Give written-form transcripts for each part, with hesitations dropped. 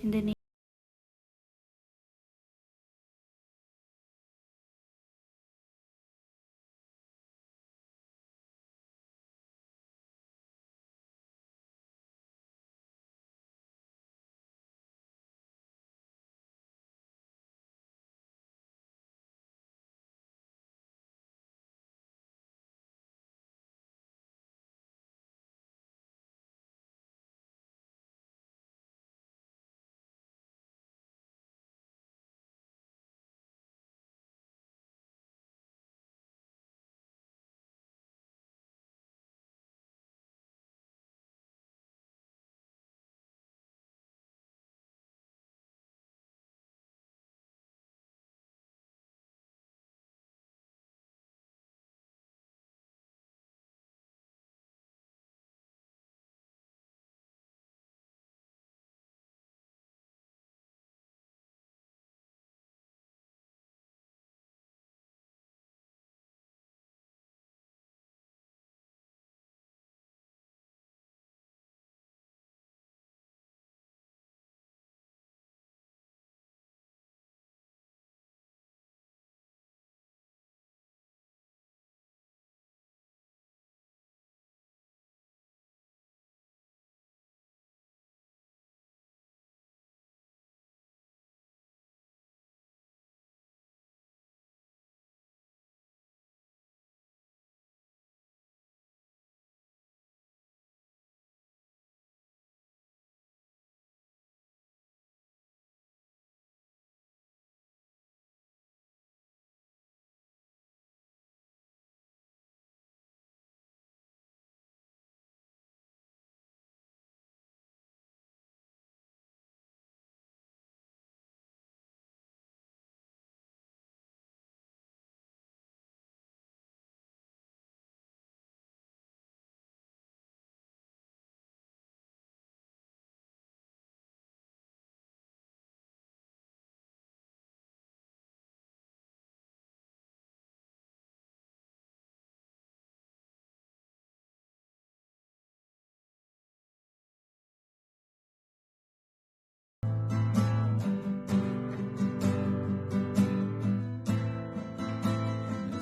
In the name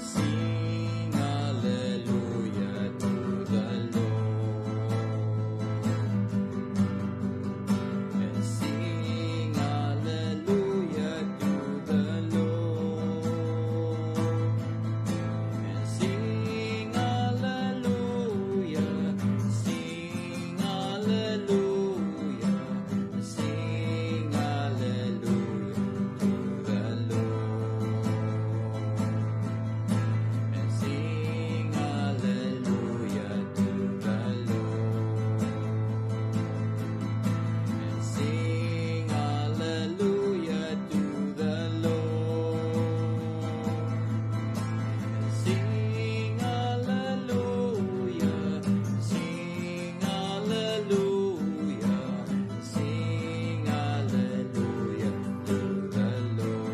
Sing hallelujah to the Lord, and sing hallelujah to the Lord, and sing hallelujah, sing hallelujah, sing hallelujah to the Lord. And sing hallelujah to the Lord. And sing hallelujah to the Lord. And sing hallelujah, sing hallelujah, sing hallelujah to the Lord.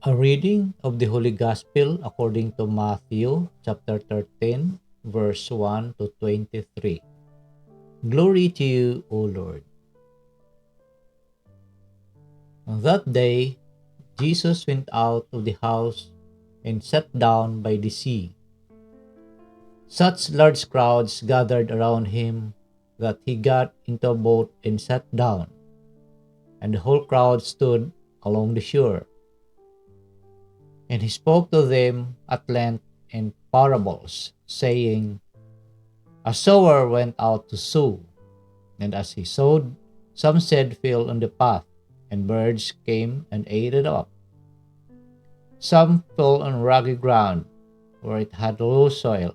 A reading of the Holy Gospel according to Matthew chapter 13, verse 1 to 23. Glory to you, O Lord. On that day, Jesus went out of the house and sat down by the sea. Such large crowds gathered around him that he got into a boat and sat down, and the whole crowd stood along the shore. And he spoke to them at length in parables, saying, A sower went out to sow, and as he sowed, some seed fell on the path, and birds came and ate it up. Some fell on rocky ground, where it had low soil.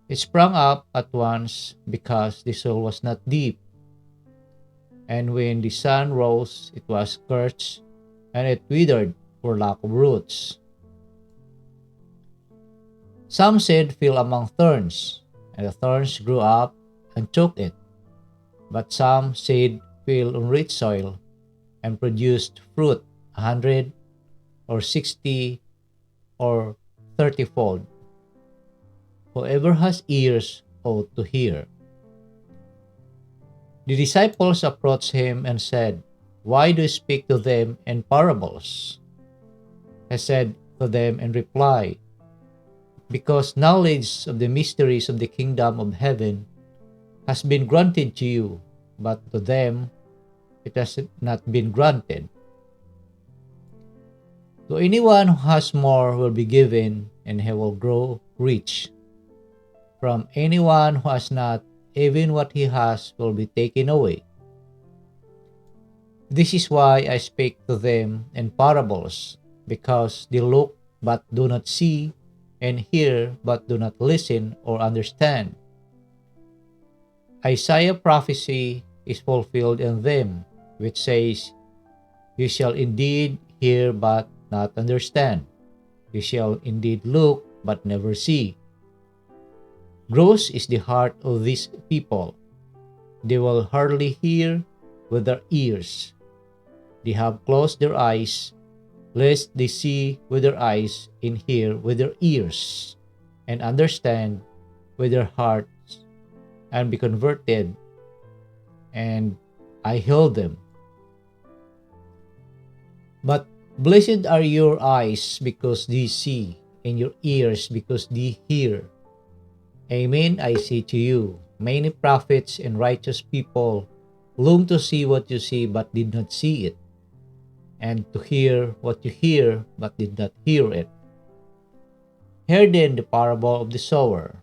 It sprang up at once because the soil was not deep, and when the sun rose, it was scorched, and it withered for lack of roots. Some seed fell among thorns, and the thorns grew up and choked it. But some seed fell on rich soil, and produced fruit 100 or 60 or 30-fold. Whoever has ears ought to hear. The disciples approached him and said, "Why do you speak to them in parables?" He said to them in reply, "Because knowledge of the mysteries of the kingdom of heaven has been granted to you, but to them it has not been granted. To anyone who has more will be given, and he will grow rich. From anyone who has not, even what he has will be taken away. This is why I speak to them in parables, because they look but do not see, and hear but do not listen or understand. Isaiah prophecy is fulfilled in them, which says, You shall indeed hear but not understand. You shall indeed look but never see. Gross is the heart of these people. They will hardly hear with their ears. They have closed their eyes, lest they see with their eyes and hear with their ears, and understand with their hearts, and be converted, and I heal them. But blessed are your eyes because they see, and your ears because they hear. Amen, I say to you, many prophets and righteous people long to see what you see but did not see it, and to hear what you hear but did not hear it. Hear then the parable of the sower.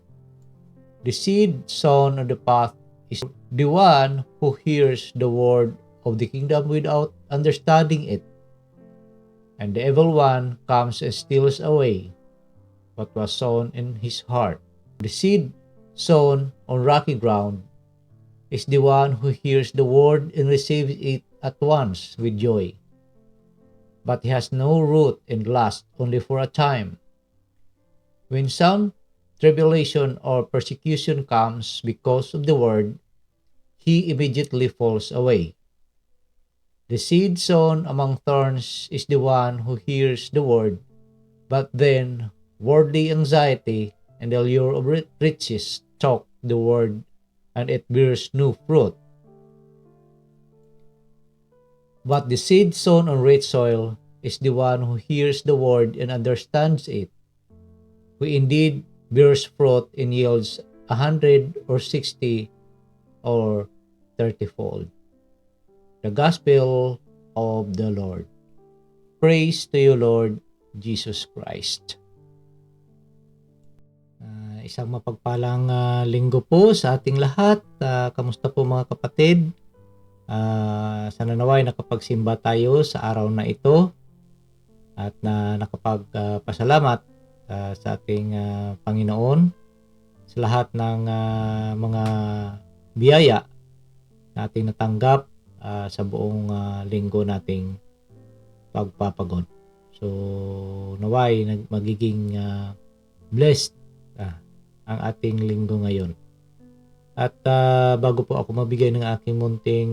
The seed sown on the path is the one who hears the word of the kingdom without understanding it. And the evil one comes and steals away what was sown in his heart. The seed sown on rocky ground is the one who hears the word and receives it at once with joy. But he has no root and lasts only for a time. When some tribulation or persecution comes because of the word, he immediately falls away. The seed sown among thorns is the one who hears the word, but then worldly anxiety and the allure of riches choke the word, and it bears no fruit. But the seed sown on rich soil is the one who hears the word and understands it, who indeed bears fruit and yields 100 or 60 or 30-fold. The Gospel of the Lord. Praise to you, Lord Jesus Christ. Isang mapagpalang linggo po sa ating lahat. Kamusta po mga kapatid? Sana naway nakapagsimba tayo sa araw na ito at nakapagpasalamat sa ating Panginoon sa lahat ng mga biyaya na ating natanggap sa buong linggo nating pagpapagod. So naway magiging blessed ang ating linggo ngayon. At bago po ako mabigay ng aking munting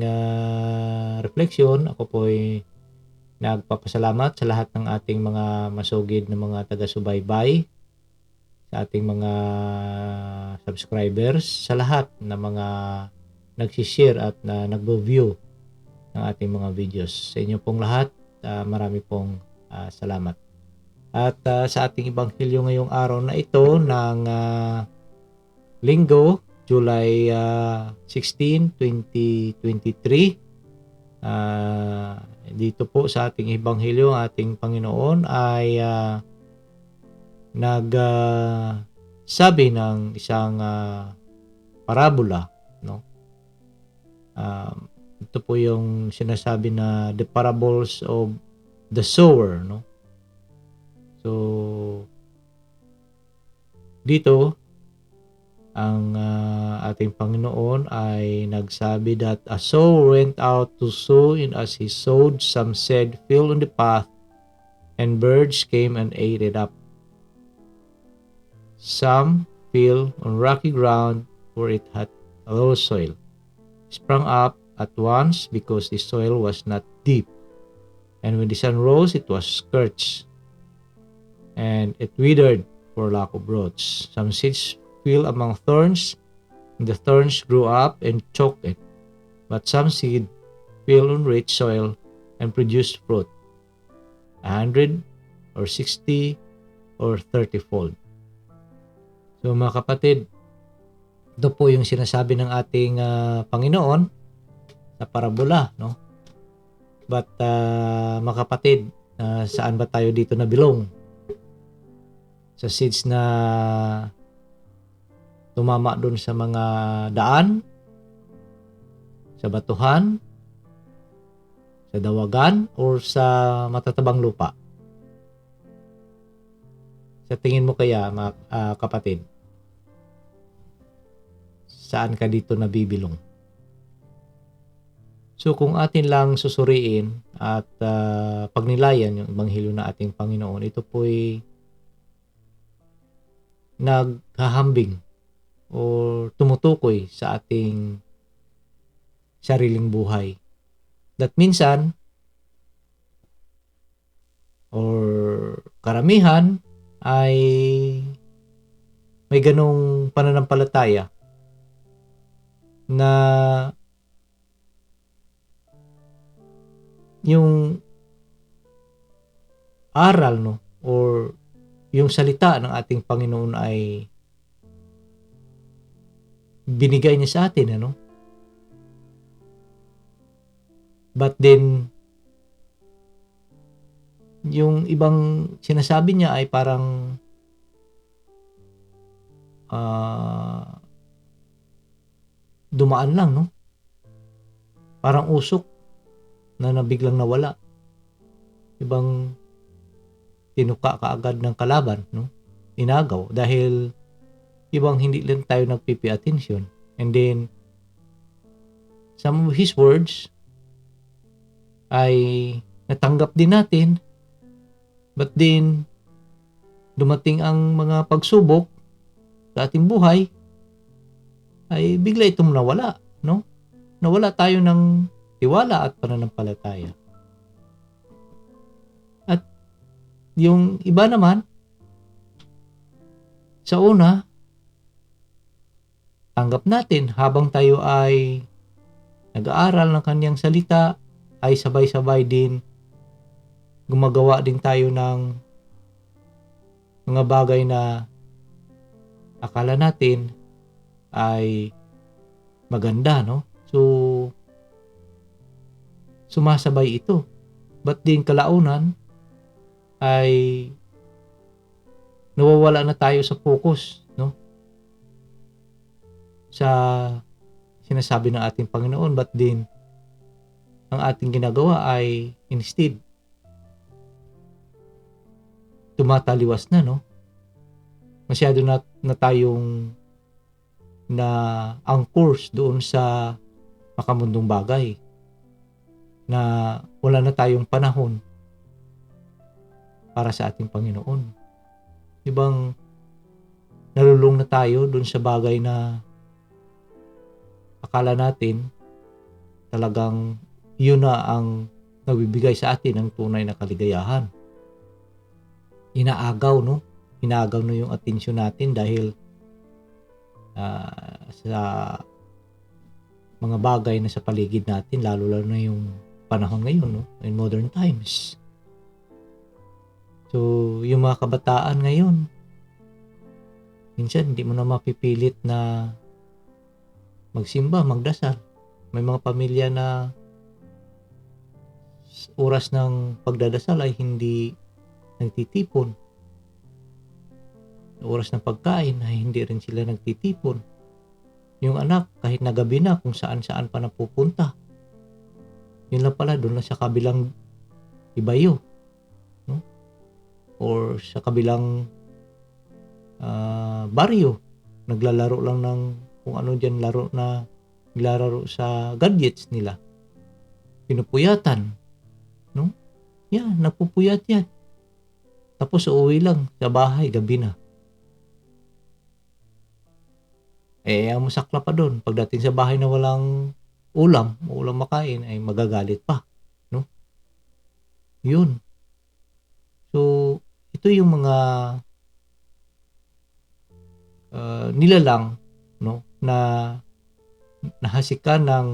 refleksyon, ako po ay nagpapasalamat sa lahat ng ating mga masugid na mga taga-subaybay, sa ating mga subscribers, sa lahat na mga nagsishare at nagbo-view ng ating mga videos. Sa inyo pong lahat, marami pong salamat. At sa ating ebanghelyo ngayong araw na ito ng linggo, July 16, 2023, dito po sa ating ebanghelyo, ating Panginoon ay nagsabi ng isang parabola, no? Ito po yung sinasabi na the parables of the sower, no? So dito ang ating Panginoon ay nagsabi that a sower went out to sow, and as he sowed, some seed fell on the path, and birds came and ate it up. Some fell on rocky ground where it had low soil, sprang up at once because the soil was not deep. And when the sun rose, it was scorched, and it withered for lack of roots. Some seeds fell among thorns, and the thorns grew up and choked it. But some seed fell on rich soil and produced fruit, 100 or 60 or 30-fold. So mga kapatid, ito po yung sinasabi ng ating Panginoon sa parabola, no? But mga kapatid, saan ba tayo dito nabilong? Sa seeds na tumama doon sa mga daan, sa batuhan, sa dawagan, or sa matatabang lupa? Sa tingin mo kaya, mga kapatid, saan ka dito nabibilong? So kung atin lang susuriin at pagnilayan yung ebanghelyo na ating Panginoon, ito po'y naghahambing o tumutukoy sa ating sariling buhay. That minsan, or karamihan, ay may ganong pananampalataya na yung aral, no, or yung salita ng ating Panginoon ay binigay niya sa atin, ano? But then, yung ibang sinasabi niya ay parang dumaan lang, no? Parang usok na nabiglang nawala. Ibang tinuka kaagad ng kalaban, no? Inagaw dahil ibang hindi lang tayo nagpipi attention. And then some of his words ay natanggap din natin, but then dumating ang mga pagsubok sa ating buhay, ay bigla itong nawala, no? Nawala tayo ng tiwala at pananampalataya. At yung iba naman, sa una, tanggap natin habang tayo ay nag-aaral ng kanyang salita, ay sabay-sabay din gumagawa din tayo ng mga bagay na akala natin ay maganda, no? So sumasabay ito. But din kalaunan ay nawawala na tayo sa focus, no? Sa sinasabi ng ating Panginoon, but din ang ating ginagawa ay instead tumataliwas na, no? Masyado na tayong na ang course doon sa makamundong bagay na wala na tayong panahon para sa ating Panginoon. Ibang nalulung na tayo doon sa bagay na akala natin talagang yun na ang nagbibigay sa atin ng tunay na kaligayahan. Inaagaw, no? Inaagaw na yung atensyon natin dahil sa mga bagay na sa paligid natin, lalo na yung panahon ngayon, no? In modern times. So, yung mga kabataan ngayon, minsan hindi mo na mapipilit na magsimba, magdasal. May mga pamilya na oras ng pagdadasal ay hindi nagtitipon. Oras ng pagkain ay hindi rin sila nagtitipon. Yung anak, kahit na gabi na, kung saan-saan pa napupunta. Yun lang pala, doon lang sa kabilang ibayo, no? Or sa kabilang baryo, naglalaro lang ng kung ano dyan laro na naglalaro sa gadgets nila. Pinupuyatan, no? Yan, nagpupuyat yan. Tapos uuwi lang sa bahay, gabi na. Ang masakla pa doon, pagdating sa bahay na walang ulam makain, ay magagalit pa, no? Yun. So, ito yung mga nilalang, no, na nahasikan ng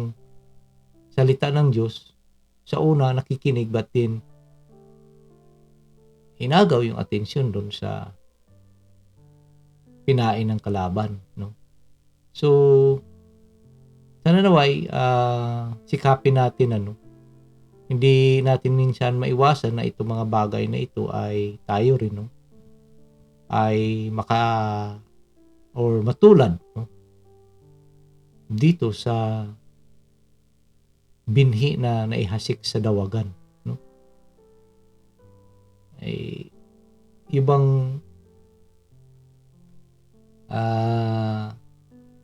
salita ng Diyos. Sa una, nakikinig, but din inagaw yung atensyon doon sa kinain ng kalaban, no. So, sana naway sikapin natin, ano, hindi natin minsan maiwasan na itong mga bagay na ito ay tayo rin, no, ay matulad, no, dito sa binhi na naihasik sa dawagan, no. Ay ibang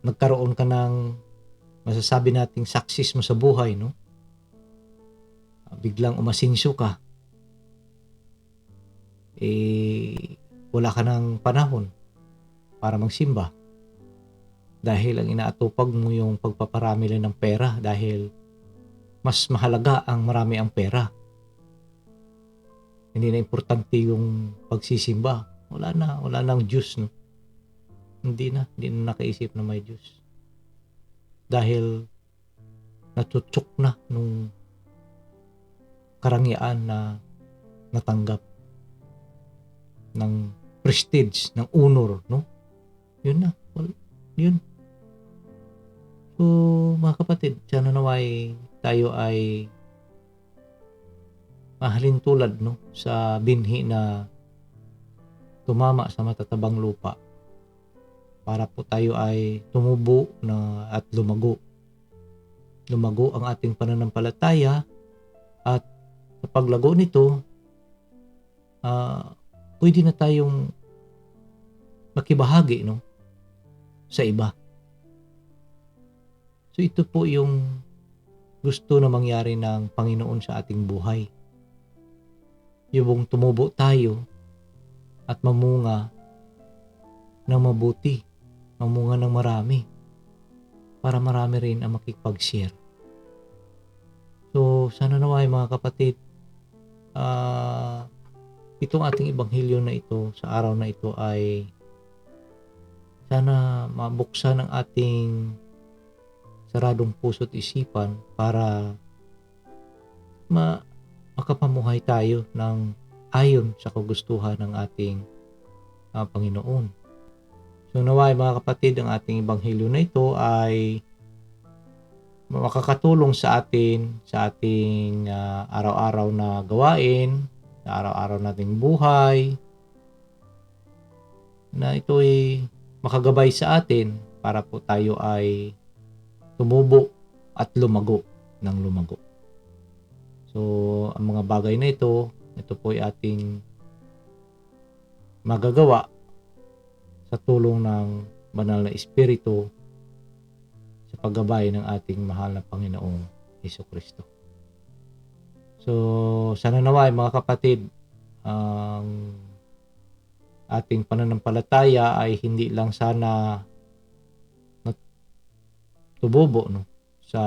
nagkaroon ka ng masasabi nating success mo sa buhay, no. Biglang umasenso ka, wala ka ng panahon para magsimba dahil ang inaatupag mo yung pagpaparami lang ng pera dahil mas mahalaga ang marami ang pera. Hindi na importante yung pagsisimba. Wala nang Diyos, no. Hindi na nakaisip na may Diyos. Dahil natutsok na nung karangyaan na natanggap ng prestige, ng honor, no. Yun na. Yun. So, mga kapatid, sana naway tayo ay mahalin tulad, no, sa binhi na tumama sa matatabang lupa para po tayo ay tumubo na at lumago. Lumago ang ating pananampalataya at sa paglago nito, pwede na tayong makibahagi, no, sa iba. So ito po yung gusto na mangyari ng Panginoon sa ating buhay. Yung tumubo tayo at mamunga ng mabuti, mamunga ng marami, para marami rin ang makikipag-share. So sana naway mga kapatid, itong ating ebanghelyo na ito sa araw na ito ay sana mabuksan ang ating saradong puso't isipan para makapamuhay tayo ng ayon sa kagustuhan ng ating Panginoon. So naway mga kapatid, ang ating ebanghelyo na ito ay makakatulong sa atin sa ating araw-araw na gawain, sa araw-araw nating buhay, na ito ay makagabay sa atin para po tayo ay tumubo at lumago ng lumago. So, ang mga bagay na ito po ay ating magagawa sa tulong ng Banal na Espiritu sa paggabay ng ating mahal na Panginoong Hesukristo. So, sana naway mga kapatid, ang ating pananampalataya ay hindi lang sana tububo, no, sa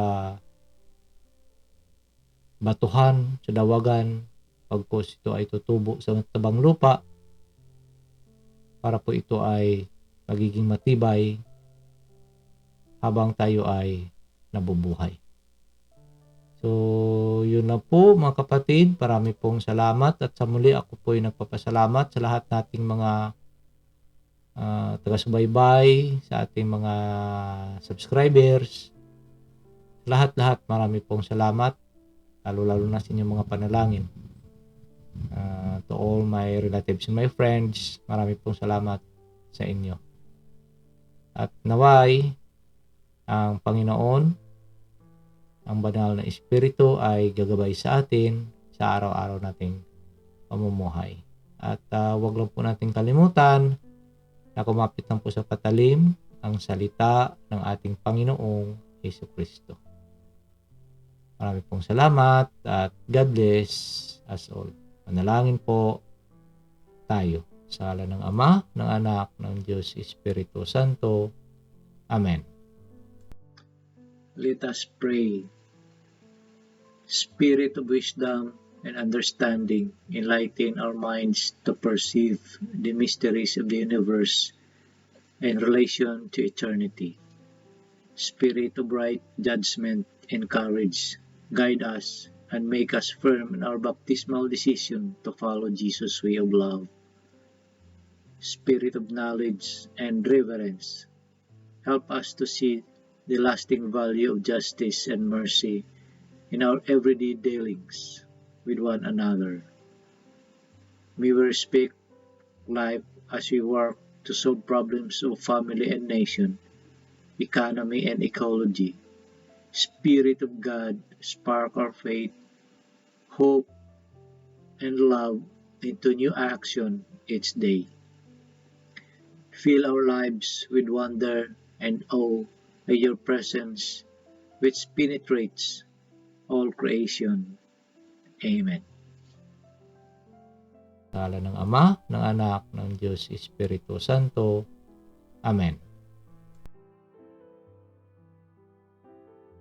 batuhan, sa dawagan, pagkos ito ay tutubo sa matabang lupa para po ito ay magiging matibay habang tayo ay nabubuhay. So, yun na po mga kapatid. Marami pong salamat at sa muli ako po ay nagpapasalamat sa lahat nating mga taga-subaybay, sa ating mga subscribers. Lahat-lahat marami pong salamat, lalo-lalo na sa inyong mga panalangin. To all my relatives and my friends, marami pong salamat sa inyo. At naway, ang Panginoon, ang Banal na Espiritu ay gagabay sa atin sa araw-araw nating pamumuhay. At wag lang po natin kalimutan na kumapit lang po sa patalim ang salita ng ating Panginoong Hesukristo. Marami pong salamat at God bless us all. Manalangin po tayo sa ngalan ng Ama, ng Anak, ng Diyos Espiritu Santo. Amen. Let us pray. Spirit of wisdom, and understanding, enlighten our minds to perceive the mysteries of the universe in relation to eternity. Spirit of right judgment and courage, guide us and make us firm in our baptismal decision to follow Jesus' way of love. Spirit of knowledge and reverence, help us to see the lasting value of justice and mercy in our everyday dealings with one another. May we respect life as we work to solve problems of family and nation, economy and ecology. Spirit of God, spark our faith, hope, and love into new action each day. Fill our lives with wonder and awe by your presence, which penetrates all creation. Amen. Sa ngalan ng Ama, ng Anak, ng Diyos Espiritu Santo. Amen.